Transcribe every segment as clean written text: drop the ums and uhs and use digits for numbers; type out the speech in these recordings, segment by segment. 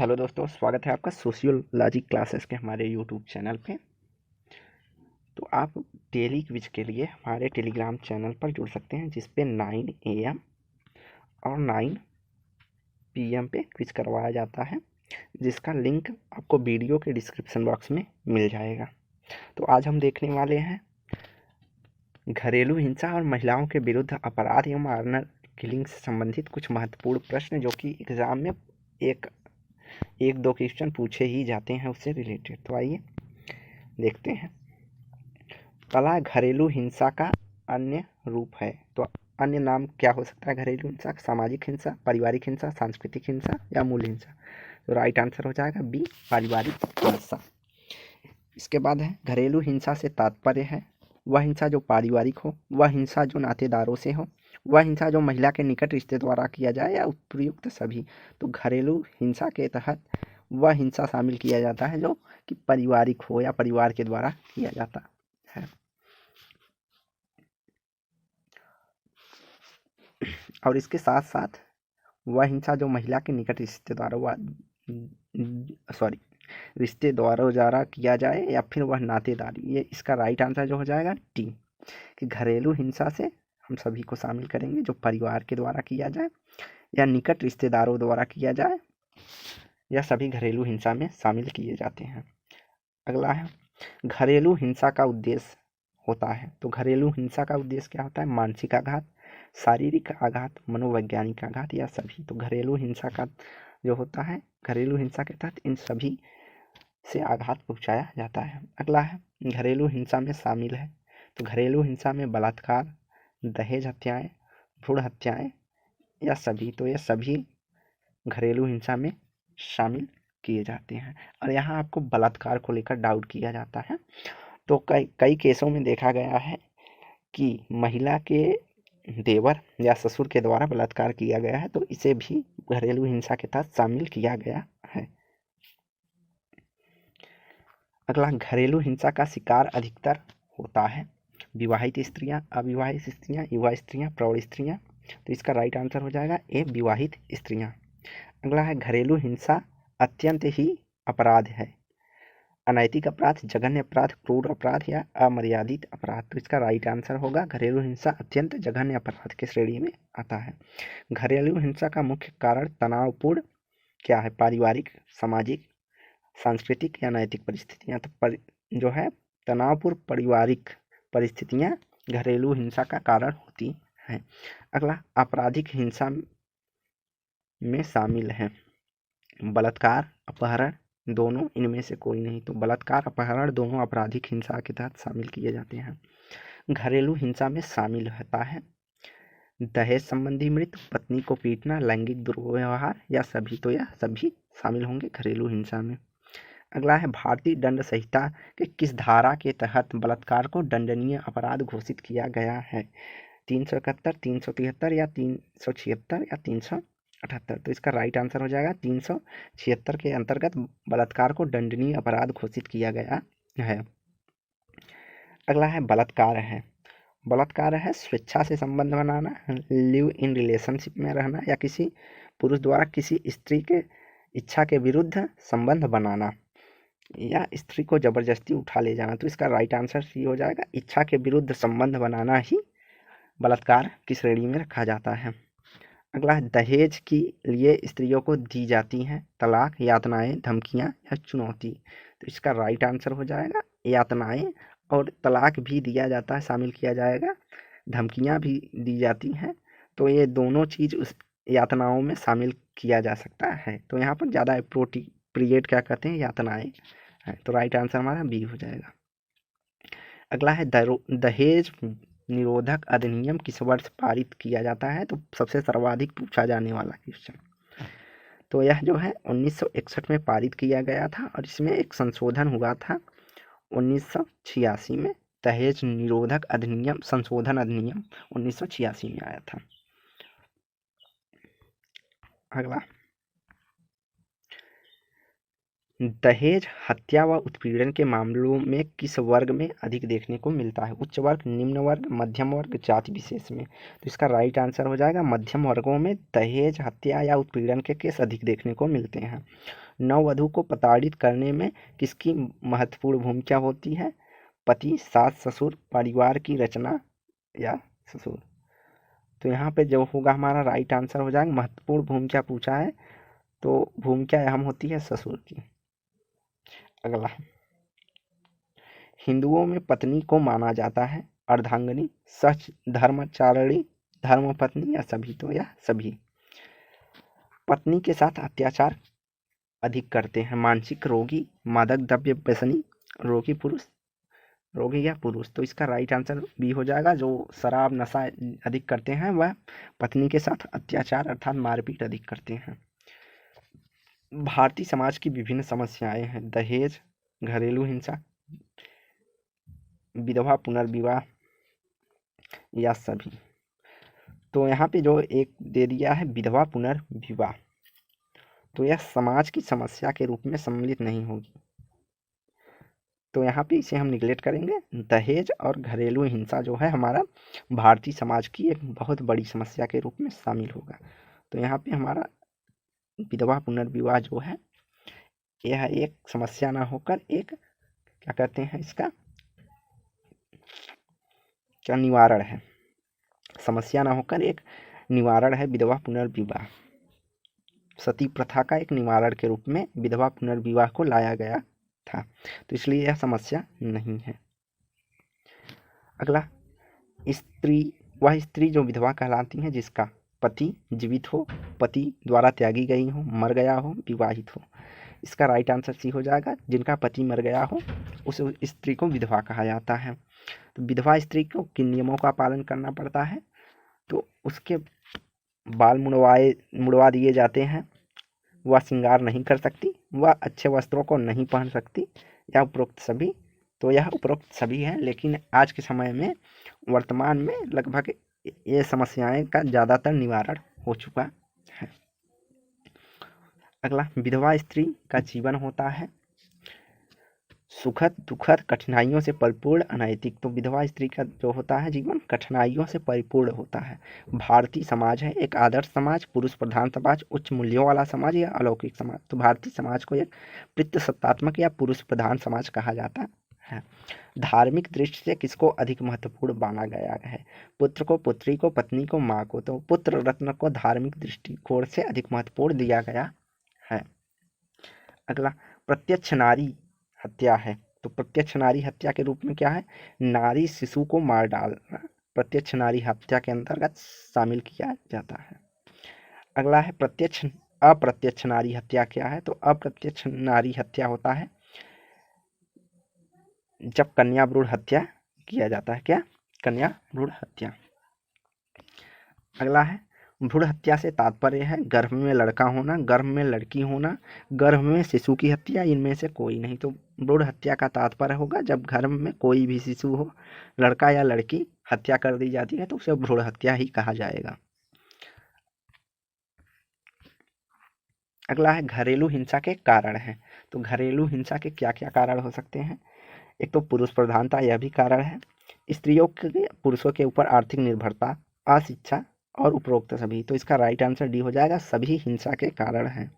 Hello दोस्तों, स्वागत है आपका सोशियोलॉजी क्लासेस के हमारे यूट्यूब चैनल पे। तो आप डेली क्विज के लिए हमारे टेलीग्राम चैनल पर जुड़ सकते हैं, जिस पे 9 AM और 9 PM पे क्विज करवाया जाता है, जिसका लिंक आपको वीडियो के डिस्क्रिप्शन बॉक्स में मिल जाएगा। तो आज हम देखने वाले हैं घरेलू हिंसा और महिलाओं के विरुद्ध अपराध एवं ऑनर किलिंग से संबंधित कुछ महत्वपूर्ण प्रश्न, जो कि एग्ज़ाम में एक दो क्वेश्चन पूछे ही जाते हैं उससे रिलेटेड। तो आइए देखते हैं। कला घरेलू हिंसा का अन्य रूप है। तो अन्य नाम क्या हो सकता है घरेलू हिंसा? सामाजिक हिंसा, पारिवारिक हिंसा, सांस्कृतिक हिंसा या मूल हिंसा। तो राइट आंसर हो जाएगा बी, पारिवारिक हिंसा। इसके बाद है घरेलू हिंसा से तात्पर्य है वह हिंसा जो पारिवारिक हो, वह हिंसा जो नातेदारों से हो, वह हिंसा जो महिला के निकट रिश्ते द्वारा किया जाए या उपयुक्त सभी। तो घरेलू हिंसा के तहत वह हिंसा शामिल किया जाता है जो कि पारिवारिक हो या परिवार के द्वारा किया जाता है। और इसके साथ साथ वह हिंसा जो महिला के निकट रिश्ते द्वारा किया जाए या फिर वह नातेदारी। ये इसका राइट आंसर जो हो जाएगा टी, कि घरेलू हिंसा से हम सभी को शामिल करेंगे जो परिवार के द्वारा किया जाए या निकट रिश्तेदारों द्वारा किया जाए, या सभी घरेलू हिंसा में शामिल किए जाते हैं। अगला है घरेलू हिंसा का उद्देश्य होता है। तो घरेलू हिंसा का उद्देश्य क्या होता है? मानसिक आघात, शारीरिक आघात, मनोवैज्ञानिक आघात या सभी। तो घरेलू हिंसा का जो होता है, घरेलू हिंसा के तहत इन सभी से आघात पहुंचाया जाता है। अगला है घरेलू हिंसा में शामिल है। तो घरेलू हिंसा में बलात्कार, दहेज हत्याएं, भ्रूण हत्याएं या सभी। तो ये सभी घरेलू हिंसा में शामिल किए जाते हैं। और यहाँ आपको बलात्कार को लेकर डाउट किया जाता है। तो कई केसों में देखा गया है कि महिला के देवर या ससुर के द्वारा बलात्कार किया गया है, तो इसे भी घरेलू हिंसा के तहत शामिल किया गया है। अगला घरेलू हिंसा का शिकार अधिकतर होता है विवाहित स्त्रियां, अविवाहित स्त्रियां, युवा स्त्रियां, प्रौढ़ स्त्रियां। तो इसका राइट आंसर हो जाएगा ए, विवाहित स्त्रियां। अगला है घरेलू हिंसा अत्यंत ही अपराध है। अनैतिक अपराध, जघन्य अपराध, क्रूर अपराध या अमर्यादित अपराध। तो इसका राइट आंसर होगा घरेलू हिंसा अत्यंत जघन्य अपराध की श्रेणी में आता है। घरेलू हिंसा का मुख्य कारण तनावपूर्ण क्या है? पारिवारिक, सामाजिक, सांस्कृतिक या नैतिक परिस्थितियां। तो जो है तनावपूर्ण पारिवारिक परिस्थितियां घरेलू हिंसा का कारण होती हैं। अगला आपराधिक हिंसा में शामिल है बलात्कार, अपहरण, दोनों, इनमें से कोई नहीं। तो बलात्कार, अपहरण दोनों आपराधिक हिंसा के तहत शामिल किए जाते हैं। घरेलू हिंसा में शामिल होता है दहेज संबंधी मृत्यु, पत्नी को पीटना, लैंगिक दुर्व्यवहार या सभी। तो यह सभी शामिल होंगे घरेलू हिंसा में। अगला है भारतीय दंड संहिता के किस धारा के तहत बलात्कार को दंडनीय अपराध घोषित किया गया है? 371, 373 या 376 या 378। तो इसका राइट आंसर हो जाएगा 376 के अंतर्गत बलात्कार को दंडनीय अपराध घोषित किया गया है। अगला है बलात्कार है स्वेच्छा से संबंध बनाना, लिव इन रिलेशनशिप में रहना या किसी पुरुष द्वारा किसी स्त्री के इच्छा के विरुद्ध संबंध बनाना या स्त्री को जबरदस्ती उठा ले जाना। तो इसका राइट आंसर सी हो जाएगा, इच्छा के विरुद्ध संबंध बनाना ही बलात्कार की श्रेणी में रखा जाता है। अगला है दहेज के लिए स्त्रियों को दी जाती हैं तलाक, यातनाएं, धमकियां या चुनौती। तो इसका राइट आंसर हो जाएगा यातनाएं, और तलाक भी दिया जाता है, शामिल किया जाएगा, धमकियां भी दी जाती हैं। तो ये दोनों चीज़ उस यातनाओं में शामिल किया जा सकता है। तो यहाँ पर ज़्यादा अप्रोप्रिएट क्या कहते हैं? यातनाएं है। तो राइट आंसर हमारा बी हो जाएगा। अगला है दहेज निरोधक अधिनियम किस वर्ष पारित किया जाता है? तो सबसे सर्वाधिक पूछा जाने वाला क्वेश्चन। तो यह जो है 1961 में पारित किया गया था, और इसमें एक संशोधन हुआ था 1986 में। दहेज निरोधक अधिनियम संशोधन अधिनियम 1986 में आया था। अगला दहेज हत्या व उत्पीड़न के मामलों में किस वर्ग में अधिक देखने को मिलता है? उच्च वर्ग, निम्न वर्ग, मध्यम वर्ग, जाति विशेष में। तो इसका राइट आंसर हो जाएगा मध्यम वर्गों में दहेज हत्या या उत्पीड़न के केस अधिक देखने को मिलते हैं। नववधु को प्रताड़ित करने में किसकी महत्वपूर्ण भूमिका होती है? पति, सास, ससुर, परिवार की रचना या ससुर। तो यहाँ पे जो होगा हमारा राइट आंसर हो जाएगा, महत्वपूर्ण भूमिका पूछा है तो भूमिका अहम होती है ससुर की। अगला, हिंदुओं में पत्नी को माना जाता है अर्धांगिनी, सच, धर्मचारिणी, धर्मपत्नी या सभी। तो यह सभी। पत्नी के साथ अत्याचार अधिक करते हैं मानसिक रोगी, मादक द्रव्य व्यसनी, रोगी पुरुष, रोगी या पुरुष। तो इसका राइट आंसर बी हो जाएगा, जो शराब नशा अधिक करते हैं वह पत्नी के साथ अत्याचार अर्थात मारपीट अधिक करते हैं। भारतीय समाज की विभिन्न समस्याएं हैं, दहेज, घरेलू हिंसा, विधवा पुनर्विवाह या सभी। तो यहाँ पे जो एक दे दिया है विधवा पुनर्विवाह, तो यह समाज की समस्या के रूप में सम्मिलित नहीं होगी, तो यहाँ पे इसे हम निगलेक्ट करेंगे। दहेज और घरेलू हिंसा जो है हमारा भारतीय समाज की एक बहुत बड़ी समस्या के रूप में शामिल होगा। तो यहाँ पे हमारा विधवा पुनर्विवाह जो है यह एक समस्या ना होकर एक क्या कहते हैं इसका क्या निवारण है, समस्या ना होकर एक निवारण है विधवा पुनर्विवाह। सती प्रथा का एक निवारण के रूप में विधवा पुनर्विवाह को लाया गया था, तो इसलिए यह समस्या नहीं है। अगला, स्त्री, वह स्त्री जो विधवा कहलाती है जिसका पति जीवित हो, पति द्वारा त्यागी गई हो, मर गया हो, विवाहित हो। इसका राइट आंसर सी हो जाएगा, जिनका पति मर गया हो उस स्त्री को विधवा कहा जाता है। तो विधवा स्त्री को किन नियमों का पालन करना पड़ता है? तो उसके बाल मुड़वा दिए जाते हैं, वह श्रृंगार नहीं कर सकती, वह अच्छे वस्त्रों को नहीं पहन सकती, या उपरोक्त सभी। तो यह उपरोक्त सभी है, लेकिन आज के समय में वर्तमान में लगभग ये समस्याएं का ज़्यादातर निवारण हो चुका है। अगला, विधवा स्त्री का जीवन होता है सुखद, दुखद, कठिनाइयों से परिपूर्ण, अनैतिक। तो विधवा स्त्री का जो होता है जीवन कठिनाइयों से परिपूर्ण होता है। भारतीय समाज है एक आदर्श समाज, पुरुष प्रधान समाज, उच्च मूल्यों वाला समाज या अलौकिक समाज। तो भारतीय समाज को एक पितृसत्तात्मक या पुरुष प्रधान समाज कहा जाता है। धार्मिक दृष्टि से किसको अधिक महत्वपूर्ण माना गया है? पुत्र को, पुत्री को, पत्नी को, माँ को। तो पुत्र रत्न को धार्मिक दृष्टिकोण से अधिक महत्वपूर्ण दिया गया है। अगला, प्रत्यक्ष नारी हत्या है, तो प्रत्यक्ष नारी हत्या के रूप में क्या है? नारी शिशु को मार डालना प्रत्यक्ष नारी हत्या के अंतर्गत शामिल किया जाता है। अगला है प्रत्यक्ष अप्रत्यक्ष नारी हत्या क्या है? तो अप्रत्यक्ष नारी हत्या होता है जब कन्या भ्रूण हत्या किया जाता है। क्या? कन्या भ्रूण हत्या। अगला है भ्रूण हत्या से तात्पर्य है गर्भ में लड़का होना, गर्भ में लड़की होना, गर्भ में शिशु की हत्या, इनमें से कोई नहीं। तो भ्रूण हत्या का तात्पर्य होगा जब गर्भ में कोई भी शिशु हो, लड़का या लड़की, हत्या कर दी जाती है तो उसे भ्रूण हत्या ही कहा जाएगा। अगला है घरेलू हिंसा के कारण है। तो घरेलू हिंसा के क्या क्या कारण हो सकते हैं? एक तो पुरुष प्रधानता, यह भी कारण है। स्त्रियों के पुरुषों के ऊपर आर्थिक निर्भरता, अशिक्षा और उपरोक्त सभी। तो इसका राइट आंसर डी हो जाएगा, सभी हिंसा के कारण हैं।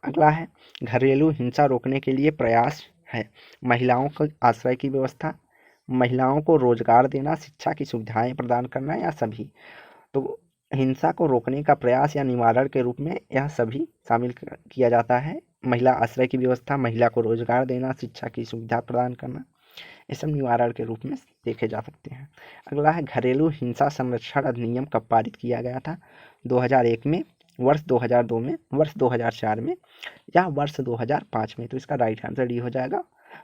अगला है घरेलू हिंसा रोकने के लिए प्रयास है महिलाओं को आश्रय की व्यवस्था, महिलाओं को रोजगार देना, शिक्षा की सुविधाएं प्रदान करना या सभी। तो हिंसा को रोकने का प्रयास या निवारण के रूप में यह सभी शामिल किया जाता है। महिला आश्रय की व्यवस्था, महिला को रोजगार देना, शिक्षा की सुविधा प्रदान करना, ये सब निवारण के रूप में देखे जा सकते हैं। अगला है घरेलू हिंसा संरक्षण अधिनियम कब पारित किया गया था? 2001 में, वर्ष 2002 में, वर्ष 2004 में या वर्ष 2005 में। तो इसका राइट आंसर डी हो जाएगा,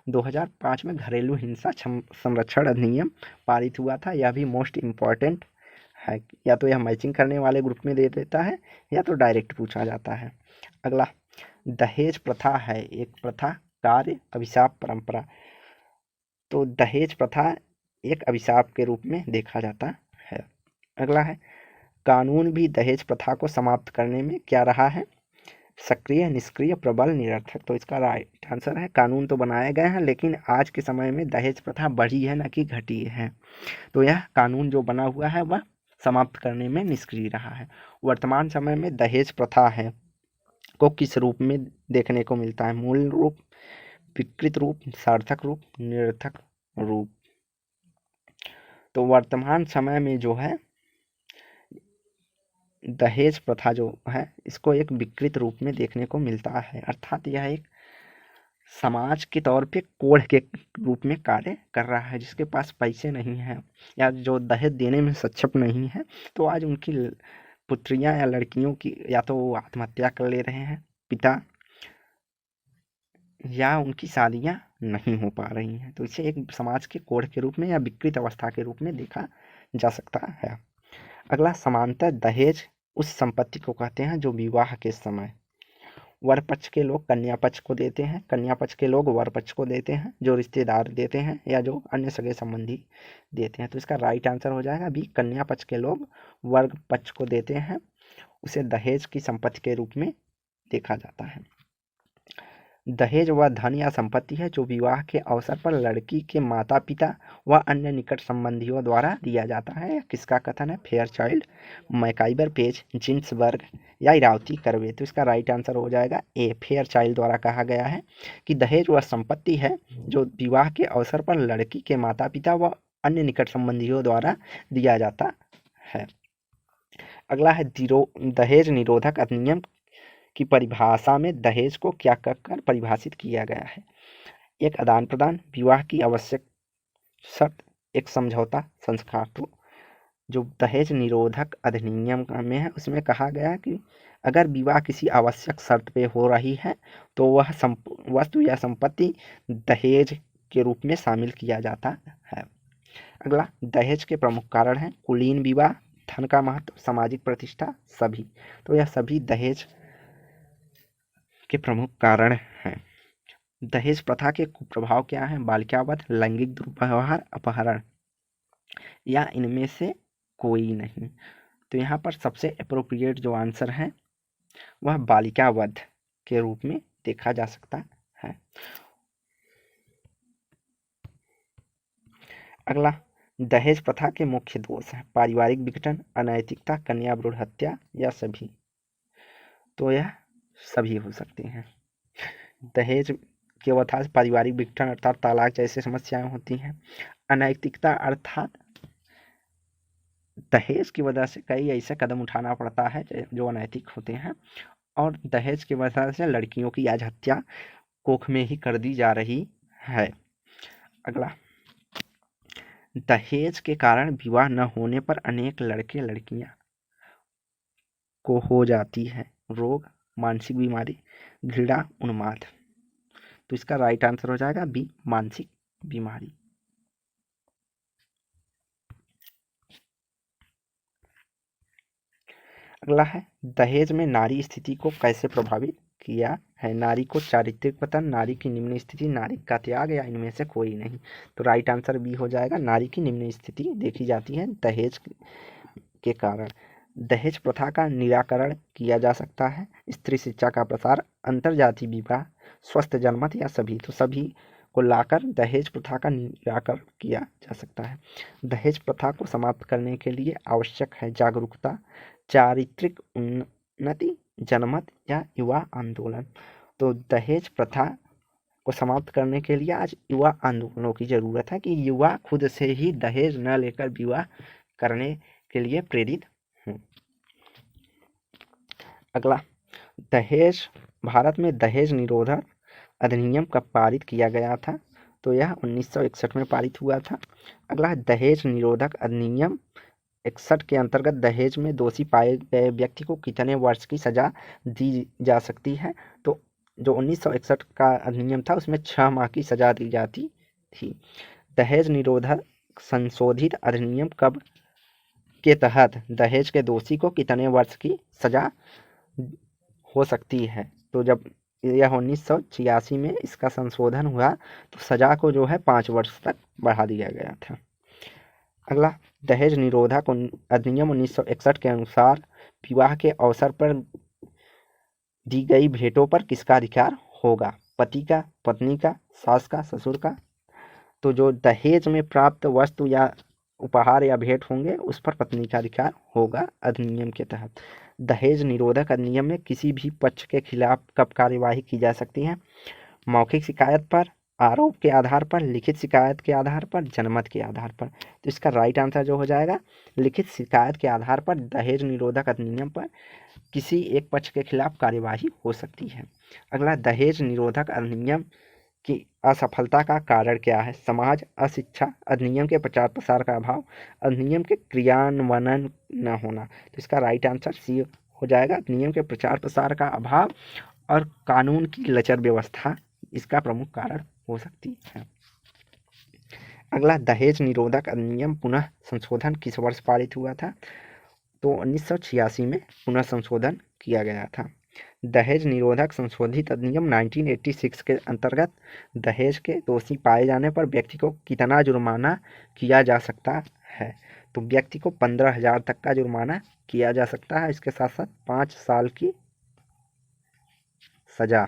2005 में घरेलू हिंसा संरक्षण अधिनियम पारित हुआ था। यह भी मोस्ट इम्पॉर्टेंट है, या तो यह मैचिंग करने वाले ग्रुप में दे देता है या तो डायरेक्ट पूछा जाता है। अगला, दहेज प्रथा है एक प्रथा, कार्य, अभिशाप, परंपरा। तो दहेज प्रथा एक अभिशाप के रूप में देखा जाता है। अगला है कानून भी दहेज प्रथा को समाप्त करने में क्या रहा है? सक्रिय, निष्क्रिय, प्रबल, निरर्थक। तो इसका राइट आंसर है कानून तो बनाए गए हैं, लेकिन आज के समय में दहेज प्रथा बढ़ी है न कि घटी है। तो यह कानून जो बना हुआ है वह समाप्त करने में निष्क्रिय रहा है। वर्तमान समय में दहेज प्रथा है को किस रूप में देखने को मिलता है? मूल रूप, विकृत रूप, सार्थक रूप, निरर्थक रूप। तो वर्तमान समय में जो है दहेज प्रथा जो है इसको एक विकृत रूप में देखने को मिलता है, अर्थात यह एक समाज के तौर पे कोढ़ के रूप में कार्य कर रहा है। जिसके पास पैसे नहीं हैं या जो दहेज देने में सक्षम नहीं है, तो आज उनकी पुत्रियां या लड़कियों की या तो वो आत्महत्या कर ले रहे हैं पिता, या उनकी शादियां नहीं हो पा रही हैं। तो इसे एक समाज के कोढ़ के रूप में या विकृत अवस्था के रूप में देखा जा सकता है। अगला, समांतर दहेज उस संपत्ति को कहते हैं जो विवाह के समय वर पक्ष के लोग कन्या पक्ष को देते हैं, कन्या पक्ष के लोग वर पक्ष को देते हैं, जो रिश्तेदार देते हैं या जो अन्य सगे संबंधी देते हैं। तो इसका राइट आंसर हो जाएगा बी, कन्या पक्ष के लोग वर्ग पक्ष को देते हैं, उसे दहेज की संपत्ति के रूप में देखा जाता है। दहेज वह धन या संपत्ति है जो विवाह के अवसर पर लड़की के माता पिता व अन्य निकट संबंधियों द्वारा दिया जाता है। किसका कथन है? फेयरचाइल्ड, मैकाइबर पेज, जिन्सबर्ग या इरावती कर्वे। तो इसका राइट आंसर हो जाएगा ए, फेयरचाइल्ड द्वारा कहा गया है कि दहेज वह संपत्ति है जो विवाह के अवसर पर लड़की के माता पिता व अन्य निकट संबंधियों द्वारा दिया जाता है। अगला है दहेज निरोधक अधिनियम की परिभाषा में दहेज को क्या कहकर परिभाषित किया गया है? एक आदान प्रदान, विवाह की आवश्यक शर्त, एक समझौता, संस्कार। तो जो दहेज निरोधक अधिनियम में है उसमें कहा गया है कि अगर विवाह किसी आवश्यक शर्त पे हो रही है तो वह वस्तु या संपत्ति दहेज के रूप में शामिल किया जाता है। अगला, दहेज के प्रमुख कारण हैं कुलीन विवाह, धन का महत्व, सामाजिक प्रतिष्ठा, सभी। तो यह सभी दहेज के प्रमुख कारण हैं। दहेज प्रथा के कुप्रभाव क्या हैं? बालिकावध, लैंगिक दुर्व्यवहार, अपहरण, या इनमें से कोई नहीं। तो यहाँ पर सबसे अप्रोप्रिएट जो आंसर है वह बालिकावध के रूप में देखा जा सकता है। अगला, दहेज प्रथा के मुख्य दोष हैं पारिवारिक विघटन, अनैतिकता, कन्या भ्रूण हत्या, या सभी। तो यह सभी हो सकते हैं। दहेज के अर्थात पारिवारिक विघटन अर्थात तलाक जैसे समस्याएं होती हैं। अनैतिकता अर्थात दहेज की वजह से कई ऐसे कदम उठाना पड़ता है जो अनैतिक होते हैं, और दहेज की वजह से लड़कियों की आज हत्या कोख में ही कर दी जा रही है। अगला, दहेज के कारण विवाह न होने पर अनेक लड़के लड़कियां को हो जाती है रोग, मानसिक बीमारी, घृणा, उन्माद। तो इसका राइट आंसर हो जाएगा बी, मानसिक बीमारी। अगला है, दहेज में नारी स्थिति को कैसे प्रभावित किया है? नारी को चारित्रिक पतन, नारी की निम्न स्थिति, नारी का त्याग, या इनमें से कोई नहीं। तो राइट आंसर बी हो जाएगा, नारी की निम्न स्थिति देखी जाती है दहेज के कारण। दहेज प्रथा का निराकरण किया जा सकता है स्त्री शिक्षा का प्रसार, अंतरजातीय विवाह, स्वस्थ जनमत, या सभी। तो सभी को लाकर दहेज प्रथा का निराकरण किया जा सकता है। दहेज प्रथा को समाप्त करने के लिए आवश्यक है जागरूकता, चारित्रिक उन्नति, जनमत, या युवा आंदोलन। तो दहेज प्रथा को समाप्त करने के लिए आज युवा आंदोलनों की जरूरत है कि युवा खुद से ही दहेज न लेकर विवाह करने के लिए प्रेरित हों। अगला, दहेज, भारत में दहेज निरोधक अधिनियम कब पारित किया गया था? तो यह 1961 में पारित हुआ था। अगला, दहेज निरोधक अधिनियम 61 के अंतर्गत दहेज में दोषी पाए गए व्यक्ति को कितने वर्ष की सजा दी जा सकती है? तो जो 1961 का अधिनियम था उसमें 6 माह की सजा दी जाती थी। दहेज निरोधक संशोधित अधिनियम कब के तहत दहेज के दोषी को कितने वर्ष की सजा हो सकती है? तो जब यह 1986 में इसका संशोधन हुआ तो सजा को जो है 5 वर्ष तक बढ़ा दिया गया था। अगला, दहेज निरोधक अधिनियम 1961 के अनुसार विवाह के अवसर पर दी गई भेंटों पर किसका अधिकार होगा? पति का, पत्नी का, सास का, ससुर का? तो जो दहेज में प्राप्त वस्तु या उपहार या भेंट होंगे उस पर पत्नी का अधिकार होगा अधिनियम के तहत। दहेज निरोधक अधिनियम में किसी भी पक्ष के खिलाफ कब कार्यवाही की जा सकती है? मौखिक शिकायत पर, आरोप के आधार पर, लिखित शिकायत के आधार पर, जनमत के आधार पर। तो इसका राइट आंसर जो हो जाएगा लिखित शिकायत के आधार पर दहेज निरोधक अधिनियम पर किसी एक पक्ष के खिलाफ कार्यवाही हो सकती है। अगला, दहेज निरोधक अधिनियम की असफलता का कारण क्या है? समाज, अशिक्षा, अधिनियम के प्रचार प्रसार का अभाव, अधिनियम के क्रियान्वयन न होना। तो इसका राइट आंसर सी हो जाएगा, अधिनियम के प्रचार प्रसार का अभाव और कानून की लचर व्यवस्था इसका प्रमुख कारण हो सकती है। अगला, दहेज निरोधक अधिनियम पुनः संशोधन किस वर्ष पारित हुआ था? तो 1986 में पुनः संशोधन किया गया था। दहेज निरोधक संशोधित अधिनियम 1986 के अंतर्गत दहेज के दोषी पाए जाने पर व्यक्ति को कितना जुर्माना किया जा सकता है? तो व्यक्ति को 15,000 तक का जुर्माना किया जा सकता है, इसके साथ साथ 5 साल की सजा।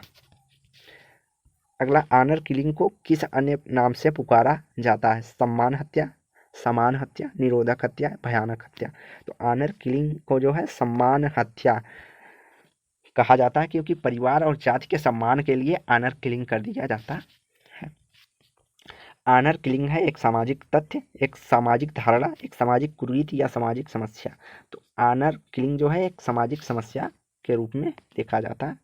अगला, ऑनर किलिंग को किस अन्य नाम से पुकारा जाता है? सम्मान हत्या, समान हत्या, निरोधक हत्या, भयानक हत्या। तो ऑनर किलिंग को जो है सम्मान हत्या कहा जाता है क्योंकि परिवार और जाति के सम्मान के लिए ऑनर किलिंग कर दिया जाता है। ऑनर किलिंग है एक सामाजिक तथ्य, एक सामाजिक धारणा, एक सामाजिक कुरीति या सामाजिक समस्या। तो ऑनर किलिंग जो है एक सामाजिक समस्या के रूप में देखा जाता है।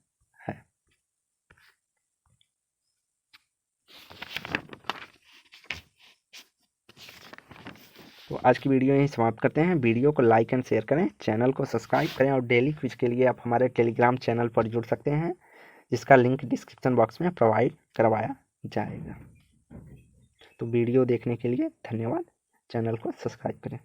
तो आज की वीडियो यहीं समाप्त करते हैं। वीडियो को लाइक एंड शेयर करें, चैनल को सब्सक्राइब करें और डेली क्विज के लिए आप हमारे टेलीग्राम चैनल पर जुड़ सकते हैं, जिसका लिंक डिस्क्रिप्शन बॉक्स में प्रोवाइड करवाया जाएगा। तो वीडियो देखने के लिए धन्यवाद। चैनल को सब्सक्राइब करें।